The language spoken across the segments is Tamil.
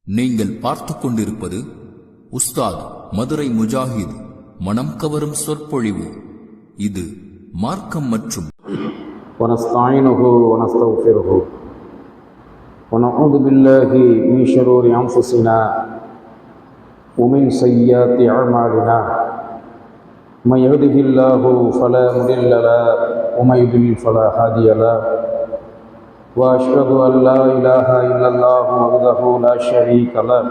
நீங்கள் பார்த்து கொண்டிருப்பது உஸ்தாத் மதுரை முஜாஹித் மனம் கவரும் சொற்பொழிவு. இது மார்க்கம் மற்றும் வனஸ்தாயினுஹு வனஸ்தக்ஃபிருஹு வனஊது பில்லாஹி மின் ஷுரூரி அன்ஃபுஸினா வமின் ஸய்யிஆத்தி அஅமாலினா மன் யஹ்திஹில்லாஹு ஃபலா முதில்ல லஹு வமன் யுضلل ஃபலா ஹாதிய லஹு وأشهد أن لا إله إلا الله وحده لا شريك له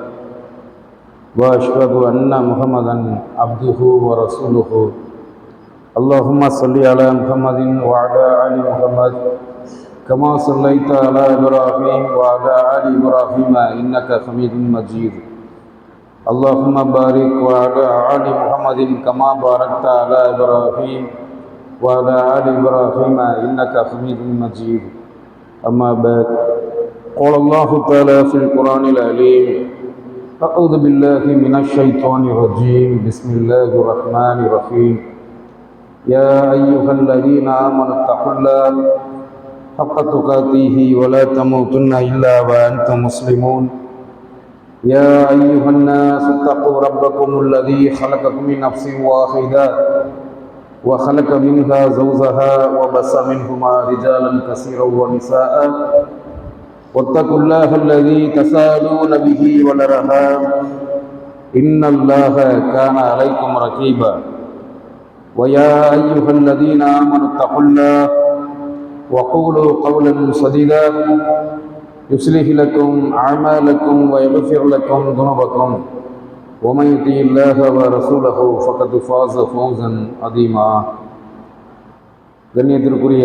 وأشهد أن محمدا عبده ورسوله اللهم صل على محمد وعلى آل محمد كما صليت على إبراهيم وعلى آل إبراهيم إنك حميد مجيد اللهم بارك وعلى آل محمد كما باركت على إبراهيم وعلى آل إبراهيم إنك حميد مجيد. أما بعد قال الله تعالى في القرآن العليم أعوذ بالله من الشيطان الرجيم بسم الله الرحمن الرحيم يا أيها الذين آمنوا اتقوا الله حق تقاته ولا تموتن إلا وأنتم مسلمون يا أيها الناس اتقوا ربكم الذي خلقكم من نفس واحدة وخلق منها زوجها وبث منهما رجالا كثيرا ونساء واتقوا الله الذي تساءلون به والأرحام إن الله كان عليكم رقيبا ويا أيها الذين آمنوا اتقوا الله وقولوا قولا سديدا يصلح لكم أعمالكم ويغفر لكم ذنوبكم ومن يطع الله ورسوله فقد فاز فوزا عظيما. கண்ணியத்திற்குரிய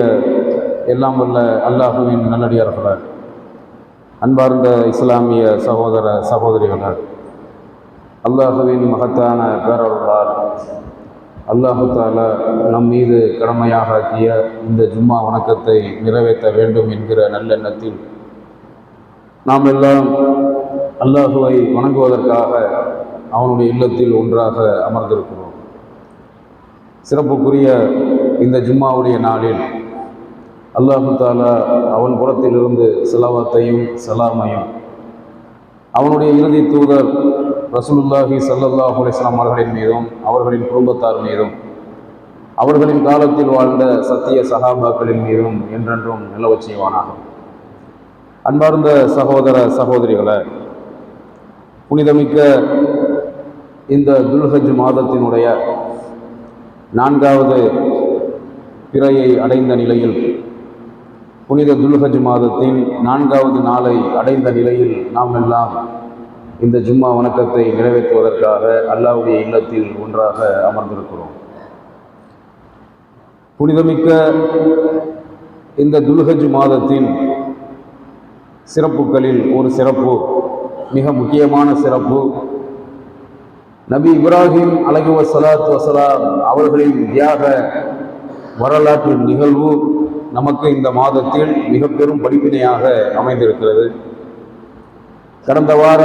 எல்லாம் வல்ல அல்லாஹுவின் நல்லடியார்களே, அன்பார்ந்த இஸ்லாமிய சகோதர சகோதரிகளே, அல்லாஹுவின் மகத்தான பேரருளால் அல்லாஹு தஆலா நம் மீது கடமையாகிய இந்த ஜும்மா வணக்கத்தை நிறைவேற்ற வேண்டும் என்கிற நல்லெண்ணத்தில் நாம் எல்லாம் அல்லாஹுவை வணங்குவதற்காக அவனுடைய இல்லத்தில் ஒன்றாக அமர்ந்திருக்கிறோம். சிறப்புக்குரிய இந்த ஜும்மாவுடைய நாளில் அல்லாஹு தஆலா அவன் புறத்திலிருந்து ஸலவாத்தையும் ஸலாமையும் அவனுடைய இறுதி தூதர் ரசூலுல்லாஹி ஸல்லல்லாஹு அலைஹி வஸல்லம் அவர்களின் மீதும் அவர்களின் குடும்பத்தார் மீதும் அவர்களின் காலத்தில் வாழ்ந்த சத்திய சஹாபாக்களின் மீதும் என்றென்றும் நிலவச் செய்வானாக. அன்பார்ந்த சகோதர சகோதரிகளே, புனிதமிக்க இந்த துல்ஹஜ் மாதத்தினுடைய 4வது பிறையை அடைந்த நிலையில், புனித துல்ஹஜ் மாதத்தின் 4வது நாளை அடைந்த நிலையில் நாம் எல்லாம் இந்த ஜும்மா வணக்கத்தை நிறைவேற்றுவதற்காக அல்லாஹ்வுடைய இல்லத்தில் ஒன்றாக அமர்ந்திருக்கிறோம். புனிதமிக்க இந்த துல்ஹஜ் மாதத்தின் சிறப்புகளில் ஒரு சிறப்பு, மிக முக்கியமான சிறப்பு, நபி இப்ராஹிம் அலைஹிஸ்ஸலாத்து வஸலாம் அவர்களின் தியாக வரலாற்று நிகழ்வு நமக்கு இந்த மாதத்தில் மிக பெரும் படிப்பினையாக அமைந்திருக்கிறது. கடந்த வார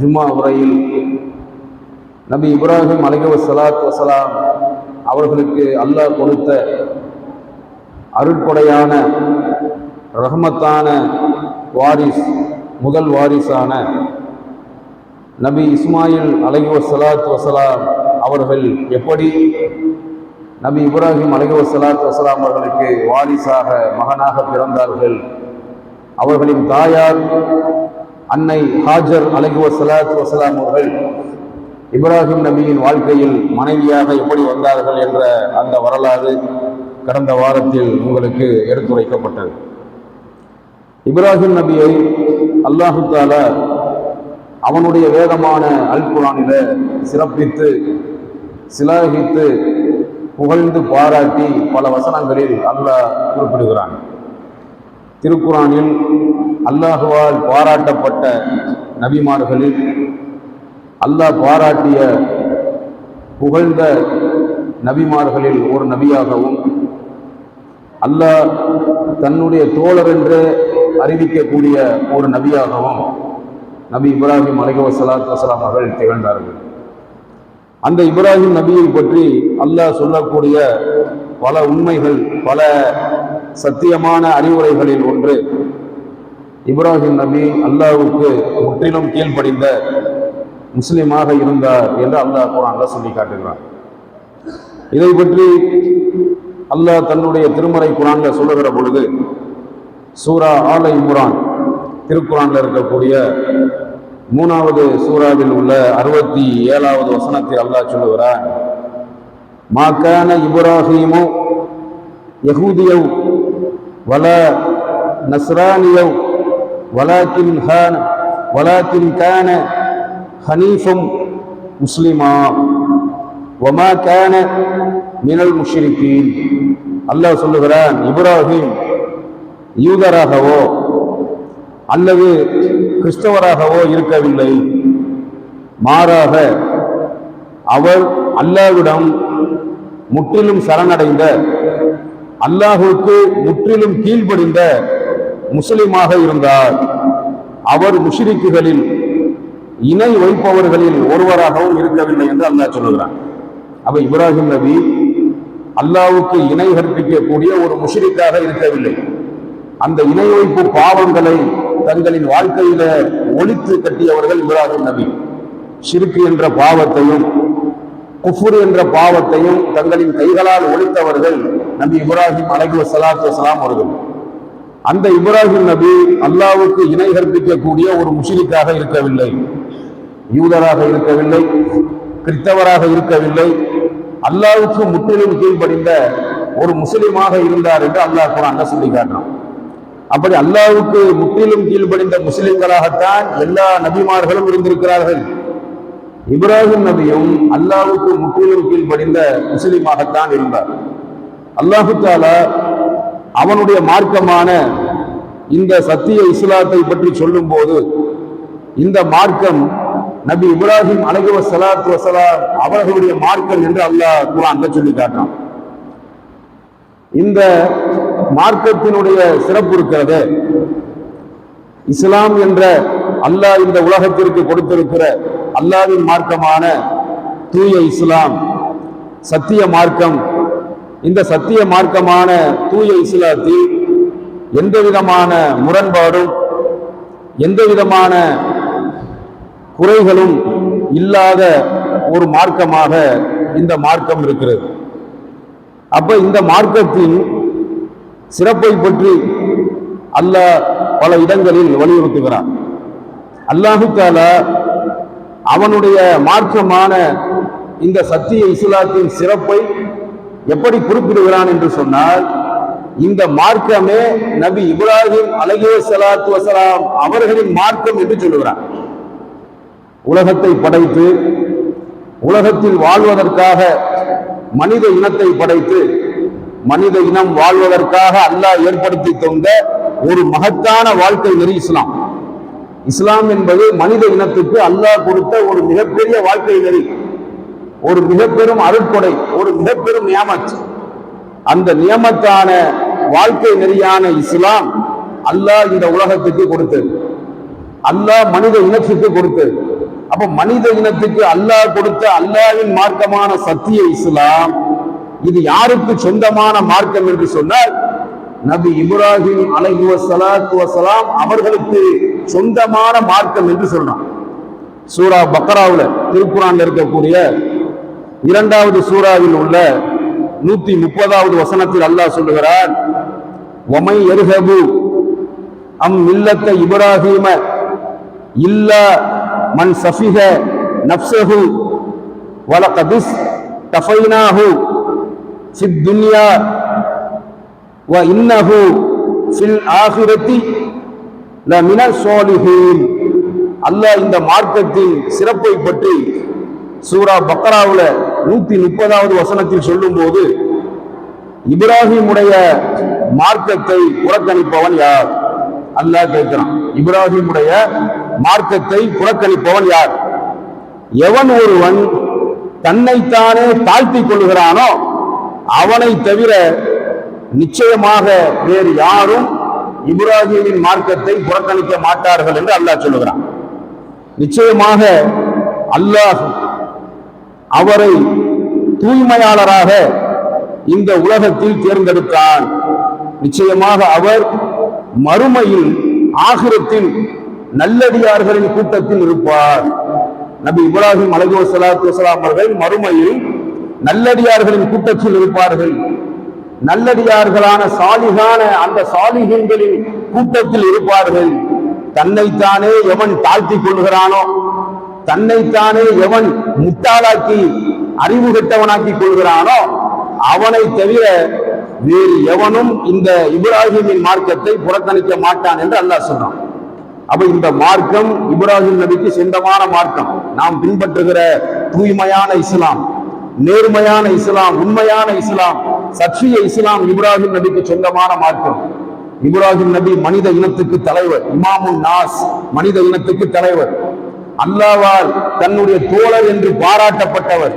ஜும்மா உரையில் நபி இப்ராஹிம் அலைஹிஸ்ஸலாத்து வஸலாம் அவர்களுக்கு அல்லாஹ் கொடுத்த அருட்கொடையான ரஹ்மத்தான வாரிஸ், முதல் வாரிசான நபி இஸ்மாயில் அலைஹிஸ்ஸலாத்து வஸலாம் அவர்கள் எப்படி நபி இப்ராஹிம் அலைஹிஸ்ஸலாத்து வஸலாம் அவர்களுக்கு வாரிசாக மகனாக பிறந்தார்கள், அவர்களின் தாயார் அன்னை ஹாஜர் அலைஹிஸ்ஸலாத்து வஸலாம் அவர்கள் இப்ராஹிம் நபியின் வாழ்க்கையில் மனைவியாக எப்படி வந்தார்கள் என்ற அந்த வரலாறு கடந்த வாரத்தில் உங்களுக்கு எடுத்துரைக்கப்பட்டது. இப்ராஹிம் நபியை அல்லாஹு தஆலா அவனுடைய வேதமான அல் குர்ஆனில சிறப்பித்து சிலாகித்து புகழ்ந்து பாராட்டி பல வசனங்களில் அல்லாஹ் குறிப்பிடுகிறான். திருக்குர்ஆனில் அல்லாஹுவால் பாராட்டப்பட்ட நபிமார்களில் அல்லாஹ் பாராட்டிய புகழ்ந்த நபிமார்களில் ஒரு நபியாகவும், அல்லாஹ் தன்னுடைய தோழர் என்று அறிவிக்கக்கூடிய ஒரு நபியாகவும் நபி இப்ராஹிம் அலைஹிஸ்ஸலாத்து வஸலாம் அவர்கள் திகழ்ந்தார்கள். அந்த இப்ராஹிம் நபியை பற்றி அல்லாஹ் சொல்லக்கூடிய பல உண்மைகள், பல சத்தியமான அறிவுரைகளில் ஒன்று, இப்ராஹிம் நபி அல்லாஹ்வுக்கு முற்றிலும் கீழ்ப்படிந்த முஸ்லிமாக இருந்தார் என்று அல்லாஹ் குர்ஆன்ல சொல்லி காட்டுகிறார். இதை பற்றி அல்லாஹ் தன்னுடைய திருமறை குர்ஆன்ல சொல்லுகிற பொழுது சூரா ஆல இம்ரான் திருக்குர்ஆன்ல இருக்கக்கூடிய 3வது சூராவில் உள்ள 67வது வசனத்தில் அல்லாஹ் சொல்லுகிறார், மா கான இப்ராஹீமு யஹூதியவ் வலா நஸ்ரானியவ் வலாக்கின் கான ஹனீஃபம் முஸ்லிமா வமா கான மினல் முஷ்ரிகீன். அல்லாஹ் சொல்லுகிறான், இப்ராஹிம் யூதராகவோ அல்லது கிறிஸ்தவராகவோ இருக்கவில்லை, மாறாக அவர் அல்லாஹ்விடம் முற்றிலும் சரணடைந்த, அல்லாஹ்வுக்கு முற்றிலும் கீழ்ப்படிந்த முஸ்லிமாக இருந்தார். அவர் முஷ்ரிக்குகளில் இணை வைப்பவர்களில் ஒருவராகவும் இருக்கவில்லை என்று அல்லாஹ் சொல்லுகிறான். அப்ப இப்ராஹிம் நபி அல்லாஹ்வுக்கு இணை கற்பிக்கக்கூடிய ஒரு முஷ்ரிக்காக இருக்கவில்லை. அந்த இணை வைப்பு பாவங்களை தங்களின் வாழ்க்கையில ஒழித்து கட்டியவர்கள் இப்ராஹிம் நபி. ஷிர்க் என்ற பாவத்தையும் குஃப்ர் என்ற பாவத்தையும் தங்களின் கைகளால் ஒழித்தவர்கள் நபி இப்ராஹிம் அலைஹிஸ்ஸலாத்து வஸ்ஸலாம் அவர்கள். அந்த இப்ராஹிம் நபி அல்லாஹ்வுக்கு இணை கற்பிக்கக்கூடிய ஒரு முஷ்ரிக்காக இருக்கவில்லை, யூதராக இருக்கவில்லை, கிறிஸ்தவராக இருக்கவில்லை, அல்லாஹ்வுக்கு முற்றிலும் கீழ்ப்படிந்த ஒரு முஸ்லிமாக இருந்தார் என்று அல்லாஹ் குர்ஆன்ல சொல்லி காட்டுறான். அப்படி அல்லாஹ்வுக்கு முற்றிலும் கீழ்ப்படிந்த முஸ்லிம்களாகத்தான் எல்லா நபிமார்களும் இருந்திருக்கிறார்கள். இப்ராஹிம் நபியும் அல்லாஹ்வுக்கு முற்றிலும் கீழ்ப்படிந்த முஸ்லிமாகத்தான் இருந்தார். அல்லாஹு தஆலா அவனுடைய மார்க்கமான இந்த சத்திய இஸ்லாத்தை பற்றி சொல்லும் போது இந்த மார்க்கம் நபி இப்ராஹிம் அலைஹிஸ்ஸலாத்து வஸ்ஸலாம் அவர்களுடைய மார்க்கம் என்று அல்லாஹ் குர்ஆன்ல சொல்லி காட்டுறான். இந்த மார்க்கத்தினுடைய சிறப்பு இருக்கிறது. இஸ்லாம் என்ற அல்லாஹ் இந்த உலகத்திற்கு கொடுத்திருக்கிற அல்லாஹ்வின் மார்க்கமான தூய இஸ்லாம், சத்திய மார்க்கம். இந்த சத்திய மார்க்கமான தூய இஸ்லாத்தில் எந்த விதமான முரண்பாடும் எந்த விதமான குறைகளும் இல்லாத ஒரு மார்க்கமாக இந்த மார்க்கம் இருக்கிறது. அப்ப இந்த மார்க்கத்தின் சிறப்பை பற்றி அல்லாஹ் பல இடங்களில் வலியுறுத்துகிறான். அல்லாஹு தஆலா அவனுடைய மார்க்கமான இந்த சத்திய இஸ்லாத்தின் சிறப்பை எப்படி குறிப்பிடுகிறான் என்று சொன்னால், இந்த மார்க்கமே நபி இப்ராஹிம் அலைஹிஸ்ஸலாத்து வஸ்ஸலாம் அவர்களின் மார்க்கம் என்று சொல்லுகிறான். உலகத்தை படைத்து உலகத்தில் வாழ்வதற்காக மனித இனத்தை படைத்து மனித இனம் வாழ்வதற்காக அல்லாஹ் ஏற்படுத்தி தந்த ஒரு மகத்தான வாழ்க்கை நெறி இஸ்லாம். இஸ்லாம் என்பது மனித இனத்துக்கு அல்லாஹ் கொடுத்த ஒரு மிகப்பெரிய வாழ்க்கை நெறி, ஒரு மிகப்பெரும் அருட்கொடை, ஒரு மிகப்பெரும் நியமத். அந்த நியமத்தான வாழ்க்கை நெறியான இஸ்லாம் அல்லாஹ் இந்த உலகத்துக்கு கொடுத்தது, அல்லாஹ் மனித இனத்துக்கு கொடுத்தது. அப்ப மனித இனத்துக்கு அல்லாஹ் கொடுத்த அல்லாஹ்வின் மார்க்கமான சத்திய இஸ்லாம் இது யாருக்கு சொந்தமான மார்க்கம் என்று சொன்னால், நபி இப்ராஹிம் அலைஹிஸ்ஸலாத்து வஸ்ஸலாம் அவர்களுக்கு சொந்தமான மார்க்கம் என்று சொல்றான். சூரா பக்ராவுல திருக்குர்ஆன்ல இருக்கக்கூடிய 2வது சூராவில் உள்ள 130வது வசனத்தில் அல்லாஹ் சொல்லுகிறார், வமை யர்ஹபு அம் மில்லத்த இப்ராஹீம இல்லா மன் சஃபிஹ நஃப்ஸஹு வலகதிஸ் தஃபைனாஹு ஃபித் துன்யா வ இன்னஹு ஃபில் ஆகிரத்தி லமினஸ் ஸாலிஹீன். அல்லாஹ் இந்த மார்க்கத்தின் சிறப்பை பற்றி சூரா பக்ராவுல 130வது வசனத்தில் சொல்லும் போது, இப்ராஹிமுடைய மார்க்கத்தை புறக்கணிப்பவன் யார்? அல்லாஹ் கேட்கிறான். இப்ராஹிமுடைய மார்க்கத்தை புறக்கணிப்பவன் யார்? எவன் ஒருவன் தன்னைத்தானே தாழ்த்திக் கொள்கிறானோ அவனை தவிர நிச்சயமாக வேறு யாரும் இப்ராஹிமின் மார்க்கத்தை புறக்கணிக்க மாட்டார்கள் என்று அல்லாஹ் சொல்லுகிறான். நிச்சயமாக அல்லாஹ் அவரை தூய்மையாளராக இந்த உலகத்தில் தேர்ந்தெடுத்தான். நிச்சயமாக அவர் மறுமையில் ஆகிரத்தில் நல்லடியார்களின் கூட்டத்தில் இருப்பார். நபி இப்ராஹிம் அலைஹிஸ்ஸலாத்து வஸலாம் அவர்கள் மறுமையில் நல்லடியார்களின் கூட்டத்தில் இருப்பார்கள். நல்லடியார்களான சாலிகான அந்த சாலிஹீன்களின் கூட்டத்தில் இருப்பார்கள். தன்னைத்தானே எவன் தாழ்த்தி கொள்கிறானோ, தன்னைத்தானே எவன் முட்டாளாக்கி அறிவு கெட்டவனாக்கி கொள்கிறானோ அவனை தவிர வேறு எவனும் இந்த இப்ராஹிமின் மார்க்கத்தை புறக்கணிக்க மாட்டான் என்று அல்லாஹ் சொல்றான். அப்ப இந்த மார்க்கம் இப்ராஹிம் நபிக்கு சொந்தமான மார்க்கம். நாம் பின்பற்றுகிற தூய்மையான இஸ்லாம், நேர்மையான இஸ்லாம், உண்மையான இஸ்லாம், சத்திய இஸ்லாம் இப்ராஹிம் நபிக்கு சொந்தமான மார்க்கம். இப்ராஹிம் நபி மனித இனத்துக்கு தலைவர், இமாமுன் நாஸ், மனித இனத்துக்கு தலைவர், அல்லாஹ்வால் தன்னுடைய தோழர் என்று பாராட்டப்பட்டவர்,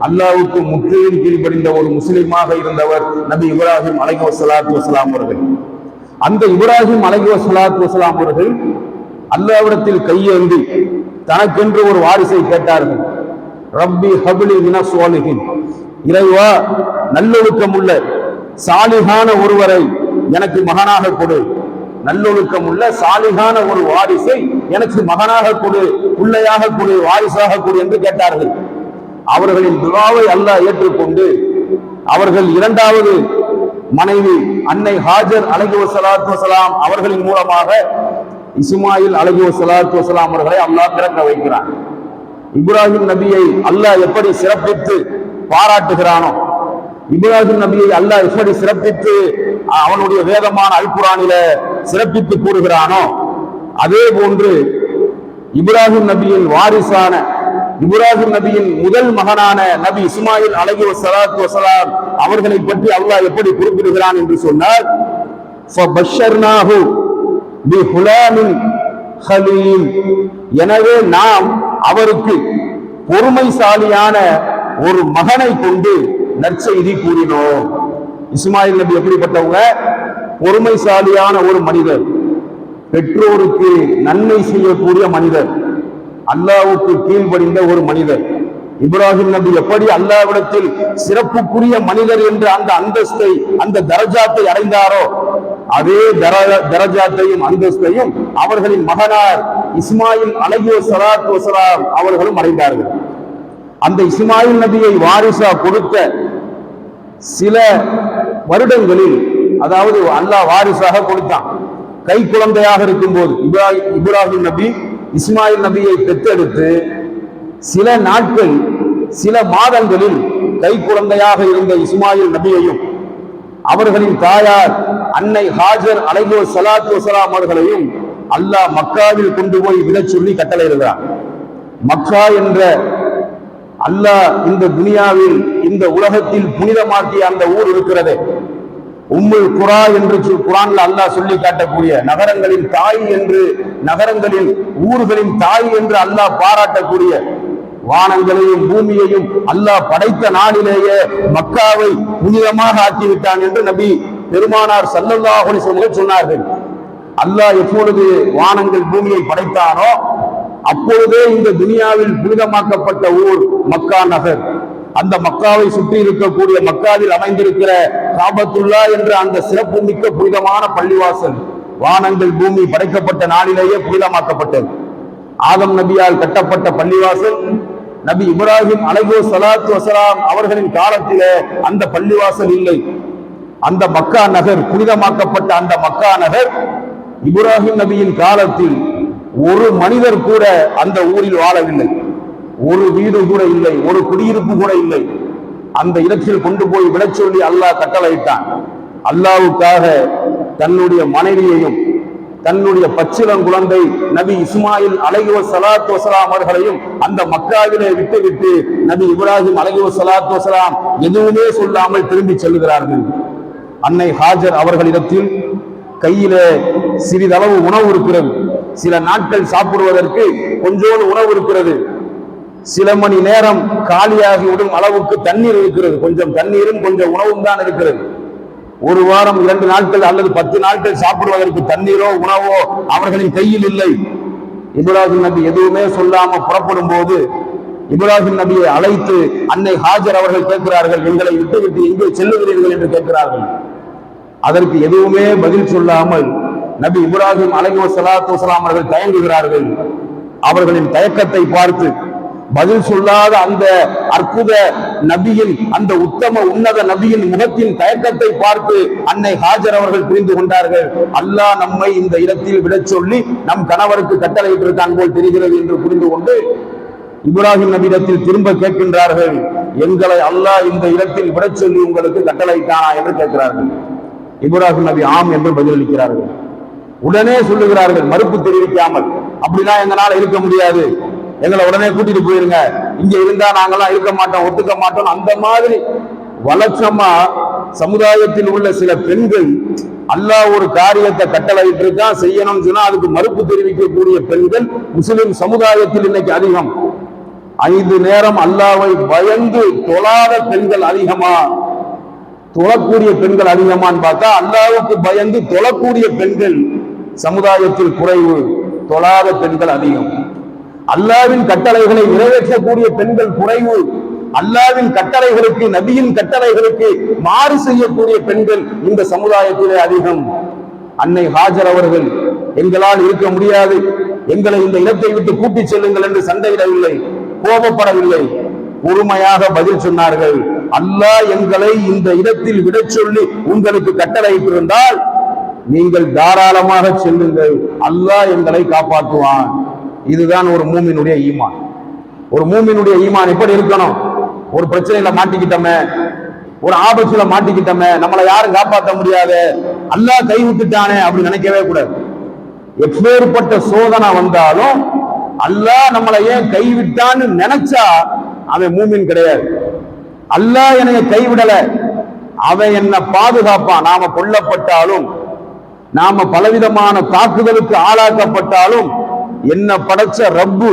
அல்லாஹ்வுக்கு முற்றிலும் கீழ்ப்படிந்த ஒரு முஸ்லிமாக இருந்தவர் நபி இப்ராஹிம் அலைஹிஸ்ஸலாத்து வஸலாம் அவர்கள். அந்த இப்ராஹிம் அலைஹிஸ்ஸலாத்து வஸலாம் அவர்கள் அல்லாஹ்விடத்தில் கையேந்தி தனக்கென்று ஒரு வாரிசை கேட்டார்கள். ரப்பி ஹப்லி மினஸ் சாலிஹின், இறைவா நல்லொழுக்கம் உள்ள சாலிகான ஒருவரை எனக்கு மகனாக கொடு, நல்லொழுக்கம் உள்ள சாலிகான ஒரு வாரிசை எனக்கு மகனாக கொடு, பிள்ளையாக கொடு, வாரிசாக கொடு என்று கேட்டார்கள். அவர்களின் துஆவை அல்லாஹ் ஏற்றுக்கொண்டு அவர்கள் இரண்டாவது மனைவி அன்னை ஹாஜர் அலைஹிஸ்ஸலாத்து வஸலாம் அவர்களின் மூலமாக இஸ்மாயில் அலைஹிஸ்ஸலாத்து வஸலாம் அவர்களை அல்லாஹ் பிறக்க வைக்கிறான். இப்ராஹிம் நபியை அல்லாஹ் எப்படி சிறப்பித்து பாராட்டுகிறானோ, இப்ராஹிம் நபியை அல்லாஹ் எப்படி சிறப்பித்து அவனுடைய வேதமான அல் குர்ஆனில சிறப்பித்து கூறுகிறானோ, அதே போன்று இப்ராஹிம் நபியின் வாரிசான, இப்ராஹிம் நபியின் முதல் மகனான நபி இஸ்மாயில் அலைஹிஸ்ஸலாத்து வஸலாம் அவர்களை பற்றி அல்லாஹ் எப்படி குறிப்பிடுகிறான் என்று சொன்னால், ஃபபஷர்னாஹு பிஹுலாமின் ஹலீம், எனவே நாம் அவருக்கு பொறுமைசாலியான ஒரு மகனை கொண்டு நற்செய்தி கூறினோம். இஸ்மாயில் நபி எப்படிப்பட்டவங்க? பொறுமைசாலியான ஒரு மனிதர், பெற்றோருக்கு நன்மை செய்யக்கூடிய மனிதர், அல்லாஹ்வுக்கு கீழ்ப்படிந்த ஒரு மனிதர். இப்ராஹிம் நபி எப்படி அல்லாஹ்விடத்தில் சிறப்புக்குரிய மனிதர் என்ற அந்த அந்தஸ்தை, அந்த தரஜாத்தை அடைந்தாரோ, அதே தரஜாத்தையும் அந்தஸ்தையும் அவர்களின் மகனார் இஸ்மாயில் அலைஹிஸ்ஸலாத்து வஸலாம் அவர்களும் அடைந்தார்கள். அந்த இஸ்மாயில் நபியை வாரிசா கொடுத்த சில வருடங்களில், அதாவது அல்லாஹ் வாரிசாக கொடுத்தான், கை குழந்தையாக இருக்கும்போது இப்ராஹிம் நபி இஸ்மாயில் நபியை பெற்றெடுத்து சில நாட்கள், சில மாதங்களில் கை குழந்தையாக இருந்த இஸ்மாயில் நபியையும் அவர்களின் தாயார் அன்னை ஹாஜர் அலைஹிஸ்ஸலாத்து வஸலாம் அவர்களையும் அல்லாஹ் மக்காவில் கொண்டு போய் விடச் சொல்லி கட்டளையிடுகிறார். மக்கா என்ற அல்லாஹ் இந்த துனியாவில், இந்த உலகத்தில் புனிதமாக்கிய அந்த ஊர் இருக்கிறது, உம்முல் குரா என்று குர்ஆன்ல அல்லாஹ் சொல்லி காட்டக்கூடிய நகரங்களின் தாய் என்று, நகரங்களின் ஊர்களின் தாய் என்று அல்லாஹ் பாராட்டக்கூடிய, வானங்களையும் பூமியையும் அல்லாஹ் படைத்த நாளிலேயே மக்காவை புனிதமாக ஆக்கிவிட்டான் என்று நபி பெருமானார் ஸல்லல்லாஹு அலைஹி வஸல்லம் சொன்னார்கள். அல்லாஹ் எப்பொழுது வானங்கள் பூமியை படைத்தானோ அப்பொழுதே இந்த துனியாவில் புனிதமாக்கப்பட்ட ஊர் மக்கா நகர். அந்த மக்காவை சுற்றி இருக்கக்கூடிய, மக்காவில் அமைந்திருக்கிற காபத்துல்லா என்ற அந்த சிறப்பு மிக்க புனிதமான பள்ளிவாசல் வானங்கள் பூமி படைக்கப்பட்ட நாளிலேயே புனிதமாக்கப்பட்டது. ஆதம் நபியால் கட்டப்பட்ட பள்ளிவாசல் நபி இப்ராஹிம் அலைஹிஸ்ஸலாத்து வஸலாம் அவர்களின் காலத்திலே அந்த பள்ளிவாசல் இல்லை. அந்த மக்கா நகர், புனிதமாக்கப்பட்ட அந்த மக்கா நகர் இப்ராஹிம் நபியின் காலத்தில் ஒரு மனிதர் கூட அந்த ஊரில் வாழவில்லை, ஒரு வீடு கூட இல்லை, ஒரு குடியிருப்பு கூட இல்லை. அந்த இடத்தில் கொண்டு போய் விடச் சொல்லி அல்லாஹ் கட்டளையிட்டான். அல்லாஹ்வுக்காக தன்னுடைய மனைவியையும் தன்னுடைய பச்சிளங்குழந்தை நபி இஸ்மாயில் அலைஹிஸ்ஸலாத்து வஸலாம் அவர்களையும் அந்த மக்காவிலே விட்டுவிட்டு நபி இப்ராஹிம் அலைஹிஸ்ஸலாத்து வஸலாம் எதுவுமே சொல்லாமல் திரும்பி செல்கிறார்கள். அன்னை ஹாஜர் அவர்களிடத்தில் கையிலே சிறிதளவு உணவு இருக்கிறது, சில நாட்கள் சாப்பிடுவதற்கு கொஞ்சோடு உணவு இருக்கிறது, சில மணி நேரம் காலியாகி விடும் அளவுக்கு தண்ணீர் இருக்கிறது, கொஞ்சம் தண்ணீரும் கொஞ்சம் உணவும் தான் இருக்கிறது. ஒரு வாரம் 2 நாட்கள் அல்லது 10 நாட்கள் சாப்பிடுவதற்கு தண்ணீரோ உணவோ அவர்களின் கையில் இல்லை. இப்ராஹிம் நபி எதுவுமே சொல்லாம புறப்படும் போது இப்ராஹிம் நபியை அழைத்து அன்னை ஹாஜர் அவர்கள் கேட்கிறார்கள், எங்களை விட்டு எங்கே செல்லுகிறீர்கள் என்று கேட்கிறார்கள். அதற்கு எதுவுமே பதில் சொல்லாமல் நபி இப்ராஹிம் அலைஹிஸ்ஸலாத்து வஸலாம் அவர்கள் தயங்குகிறார்கள். அவர்களின் தயக்கத்தை பார்த்து பதில் சொல்லாத அந்த அற்புத நபியின், அந்த உத்தம உன்னத நபியின் முகத்தின் தயக்கத்தை பார்த்து அன்னை ஹாஜர் அவர்கள் புரிந்து கொண்டார்கள். அல்லாஹ் நம்மை இந்த இடத்தில் விடச் சொல்லி நம் கணவருக்கு கட்டளையிட்டிருக்கான் போல் தெரிகிறது என்று புரிந்து கொண்டு இப்ராஹிம் நபியிடத்தில் திரும்ப கேட்கின்றார்கள், எங்களை அல்லாஹ் இந்த இடத்தில் விடச் சொல்லி உங்களுக்கு கட்டளையிட்டானா என்று கேட்கிறார்கள். இப்ராஹிம் நபி ஆம் என்று பதிலளிக்கிறார்கள். உடனே சொல்லுகிறார்கள், மறுப்பு தெரிவிக்காமல், அப்படிலாம் எங்களால இருக்க முடியாது, எங்களை உடனே கூட்டிட்டு போயிருங்க, இங்க இருந்தா நாங்கெல்லாம் இருக்க மாட்டோம், ஒத்துக்க மாட்டோம். அந்த மாதிரி வழக்கமா சமுதாயத்தில் உள்ள சில பெண்கள் அல்லாஹ் ஒரு காரியத்தை கட்டளையிட்டு இருக்கான் செய்யணும்னு சொன்னா அதுக்கு மறுப்பு தெரிவிக்கக்கூடிய பெண்கள் முஸ்லிம் சமுதாயத்தில் இன்னைக்கு அதிகம். 5 நேரம் அல்லாஹ்வை பயந்து தொழாத பெண்கள் அதிகமா, தொழக்கூடிய பெண்கள் அதிகமான்னு பார்த்தா அல்லாஹ்வுக்கு பயந்து தொழக்கூடிய பெண்கள் சமுதாயத்தில் குறைவு, தொழாத பெண்கள் அதிகம். அல்லாஹ்வின் கட்டளைகளை நிறைவேற்றக்கூடிய பெண்கள் குறைவு, அல்லாஹ்வின் கட்டளைகளுக்கு, நபியின் கட்டளைகளுக்கு மாறு செய்யக்கூடிய பெண்கள் இந்த சமுதாயத்திலே அதிகம். அன்னை ஹாஜர் அவர்கள் எங்களால் இருக்க முடியாது, எங்களை இந்த இடத்தை விட்டு கூட்டிச் செல்லுங்கள் என்று சண்டையிடவில்லை, கோபப்படவில்லை, பொறுமையாக பதில் சொன்னார்கள். அல்லாஹ் எங்களை இந்த இடத்தில் விடச் சொல்லி உங்களுக்கு கட்டளையிட்டிருந்தால் நீங்கள் தாராளமாக செல்லுங்கள், அல்லாஹ் எங்களை காப்பாற்றுவான். இதுதான் ஒரு மூமினுடைய ஈமான். ஒரு மூமினுடைய ஈமான் எப்படி இருக்கணும்? ஒரு பிரச்சனையில மாட்டிக்கிட்டோமே, ஒரு ஆபத்துல மாட்டிக்கிட்டோமே, நம்மளை யாரும் காப்பாற்ற முடியாது, அல்லாஹ் கைவிட்டுட்டானே அப்படி நினைக்கவே கூடாது. எப்பேற்பட்ட சோதனை வந்தாலும் அல்லாஹ் நம்மளை ஏன் கைவிட்டான்னு நினைச்சா அவன் மூமின் கிடையாது. அல்லாஹ் என்னைய கைவிடல, அவன் என்ன பாதுகாப்பான். நாம கொல்லப்பட்டாலும், நாம பலவிதமான தாக்குதலுக்கு ஆளாக்கப்பட்டாலும், என்ன படைச்ச ரப்பு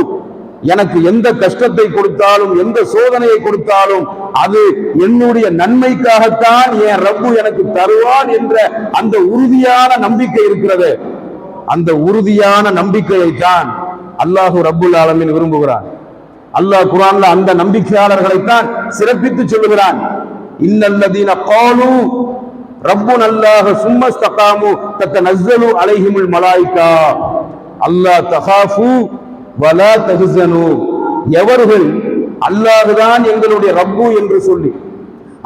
எனக்கு எந்த கஷ்டத்தை கொடுத்தாலும், எந்த சோதனையை கொடுத்தாலும் அது என்னுடைய நன்மைக்காகத்தான் என் ரப்பு எனக்கு தருவான் என்ற அந்த உறுதியான நம்பிக்கை இருக்கிறது. அந்த உறுதியான நம்பிக்கையை தான் அல்லாஹு ரப்புல் ஆலமீன் விரும்புகிறான். அல்லாஹ் குர்ஆன்ல அந்த நம்பிக்கையாளர்களைத்தான் சிறப்பித்து சொல்லுகிறான். இன்னல்லதீன காலு ரப்புன அல்லாஹ் சும்ம இஸ்தகாமு தத்தனஸ்ஸலு அலைஹிமுல் மலாயிகா அல்லா தகாஃபு வலா தஹ்ஸனு. எவர்கள் அல்லாஹ்தான் எங்களுடைய ரப்பு என்று சொல்லி,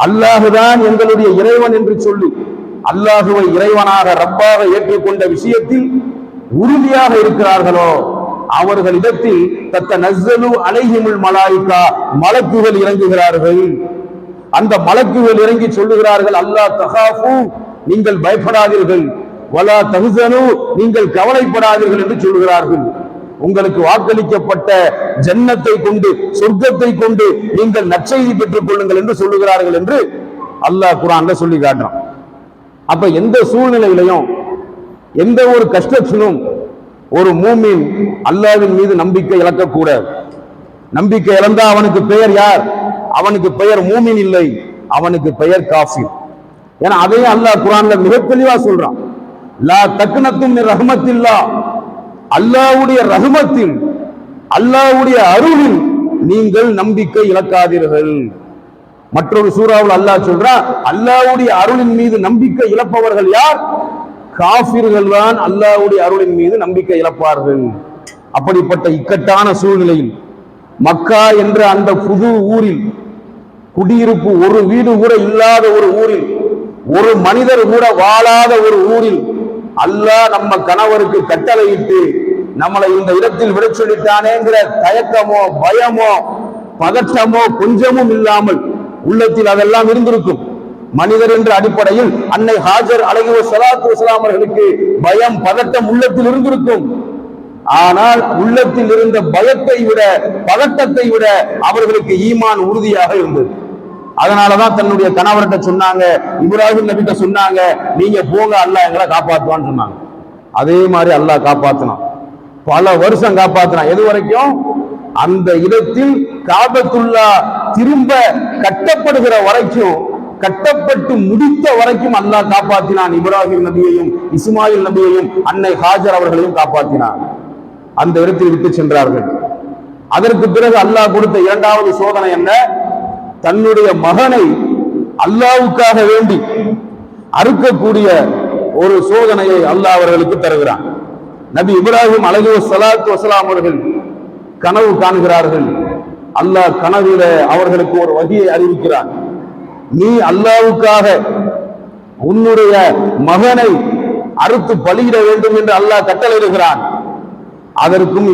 அல்லாஹ்தான் எங்களுடைய இறைவன் என்று சொல்லி, அல்லாஹுவை இறைவனாக ரப்பாக ஏற்றுக்கொண்ட விஷயத்தில் உறுதியாக இருக்கிறார்களோ அவர்களிடத்தில் தத்தனஸ்ஸலு அலைஹிமுல் மலாயிகா, மலக்குகள் இறங்குகிறார்கள். அந்த மலக்குகள் இறங்கி சொல்லுகிறார்கள், அல்லாஹ் தகாஃபு நீங்கள் பயப்படாதீர்கள், வலா தஹ்ஸனு நீங்கள் கவலைப்படாதீர்கள் என்று சொல்கிறார்கள். உங்களுக்கு வாக்களிக்கப்பட்ட ஜன்னத்தை கொண்டு, சொர்க்கத்தை கொண்டு நீங்கள் நற்செய்தி பெற்றுக் கொள்ளுங்கள் என்று சொல்லுகிறார்கள் என்று அல்லாஹ் குர்ஆன்ல சொல்லி காட்டுறான். அப்ப எந்த சூழ்நிலையிலையும், எந்த ஒரு கஷ்டத்திலும் ஒரு மூமின் அல்லாஹ்வின் மீது நம்பிக்கை இழக்கக்கூடாது. நம்பிக்கை இழந்தா அவனுக்கு பெயர் யார்? அவனுக்கு பெயர் மூமின் இல்லை, அவனுக்கு பெயர் காஃபிர். ஏன்னா அதையும் அல்லாஹ் குர்ஆன்ல மிக தெளிவா சொல்றான். லா தக்னத்தும் மின் ரஹ்மத்தில்லாஹ், அல்லாஹ்வுடைய ரஹ்மத்தில், அல்லாஹ்வுடைய அருளில் நீங்கள் நம்பிக்கை இழக்காதீர்கள். மற்றொரு சூறாவில் அல்லாஹ் சொல்றான், அல்லாஹ்வுடைய அருளின் மீது நம்பிக்கை இழப்பவர்கள் யார்? காஃபிர்கள் தான் அல்லாஹ்வுடைய அருளின் மீது நம்பிக்கை இழப்பார்கள். அப்படிப்பட்ட இக்கட்டான சூழ்நிலையில் மக்கா என்ற அந்த புது ஊரில், குடியிருப்பு ஒரு வீடு கூட இல்லாத ஒரு ஊரில், ஒரு மனிதர் கூட வாழாத ஒரு ஊரில் அல்லாஹ் நம்ம கணவருக்கு கட்டளையிட்டு நம்மளை இந்த இடத்தில் விட சொல்லிட்டானேங்கிற தயக்கமோ பயமோ பதற்றமோ கொஞ்சமும் இல்லாமல் உள்ளத்தில் அதெல்லாம் இருந்திருக்கும். மனிதர் என்ற அடிப்படையில் அன்னை ஹாஜர் அலைஹிஸ்ஸலாத்து வஸலாம் அவர்களுக்கு பயம் பதட்டம் உள்ளத்தில் இருந்திருக்கும். ஆனால் உள்ளத்தில் இருந்த பயத்தை விட, பதட்டத்தை விட அவர்களுக்கு ஈமான் உறுதியாக இருந்தது. அதனாலதான் தன்னுடைய கணவர்கிட்ட சொன்னாங்க, இப்ராஹிம் நபிட்ட சொன்னாங்க, நீங்க போங்க, அல்லாஹ் எங்களை காப்பாத்துவான்னு சொன்னாங்க. அதே மாதிரி அல்லாஹ் காப்பாத்தினான், பல வருஷம் காப்பாத்தினான். எது வரைக்கும்? அந்த இடத்தில் காபத்துல்லா திரும்ப கட்டப்படுகிற வரைக்கும், கட்டப்பட்டு முடித்த வரைக்கும் அல்லாஹ் காப்பாற்றினான். இப்ராஹிம் நபியையும் இஸ்மாயில் நபியையும் அன்னை ஹாஜர் அவர்களையும் காப்பாற்றினான். அந்த இடத்தில் விட்டு சென்றார்கள். அதற்கு பிறகு அல்லாஹ் கொடுத்த இரண்டாவது சோதனை என்ன? தன்னுடைய மகனை அல்லாஹ்வுக்காக வேண்டி அறுக்கக்கூடிய ஒரு சோதனையை அல்லாஹ் அவர்களுக்கு தருகிறான். நபி இப்ராஹிம் அலைஹிஸ்ஸலாத்து வஸலாம் அவர்கள் கனவு காண்கிறார்கள். அல்லாஹ் கனவில அவர்களுக்கு ஒரு வகியை அறிவிக்கிறான். நீ அல்லாஹ்வுக்காக உன்னுடைய மகனை அறுத்து பலியிட வேண்டும் என்று அல்லாஹ் கட்டளையிடுகிறான். அதற்கும்